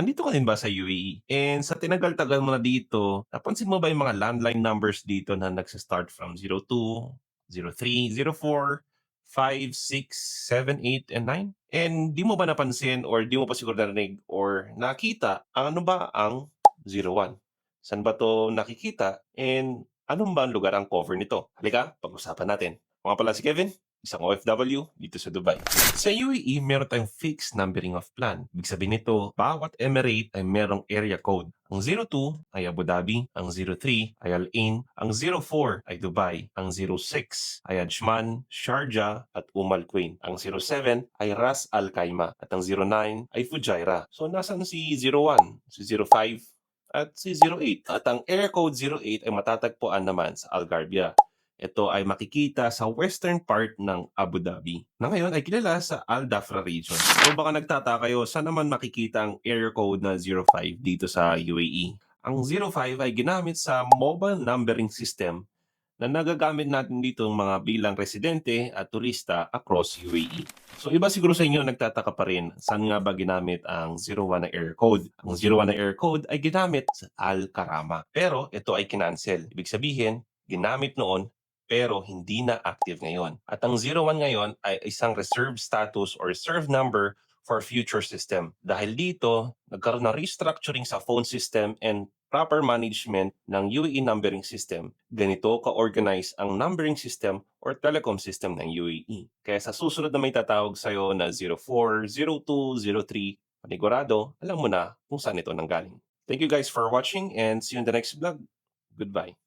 andito ka din ba sa UAE? And sa tinagal-tagal mo na dito, napansin mo ba yung mga landline numbers dito na nagsa-start from 02, 03, 04, 5, 6, 7, 8, and 9? And di mo ba napansin or di mo pa siguro narinig or nakita ang ano ba ang 01? Saan ba 'to nakikita and anong ba ang lugar ang cover nito? Halika, pag-usapan natin. Ako nga pala si Kevin, isang OFW dito sa Dubai. Sa UAE, meron tayong fixed numbering of plan. Ibig sabihin nito, bawat emirate ay merong area code. Ang 02 ay Abu Dhabi, ang 03 ay Al Ain, ang 04 ay Dubai, ang 06 ay Ajman, Sharjah at Al Quwain. Ang 07 ay Ras Al Khaimah at ang 09 ay Fujairah. So nasan si 01, si 05 at si 08? At ang area code 08 ay matatagpuan naman sa Al Gharbia. Ito ay makikita sa western part ng Abu Dhabi na ngayon ay kilala sa Al Dhafra region. Kung baka nagtataka kayo, saan naman makikita ang area code na 05 dito sa UAE? Ang 05 ay ginamit sa mobile numbering system na nagagamit natin dito ng mga bilang residente at turista across UAE. So iba siguro sa inyo nagtataka pa rin saan nga ba ginamit ang 01 na area code. Ang 01 na area code ay ginamit sa Al Karama. Pero ito ay kinancel. Ibig sabihin, ginamit noon pero hindi na active ngayon. At ang 01 ngayon ay isang reserve status or reserve number for future system. Dahil dito, nagkaroon ng restructuring sa phone system and proper management ng UAE numbering system. Ganito ka-organize ang numbering system or telecom system ng UAE. Kaya sa susunod na may tatawag sa'yo na 04, 02, 03, panigurado, alam mo na kung saan ito nanggaling. Thank you guys for watching and see you in the next vlog. Goodbye.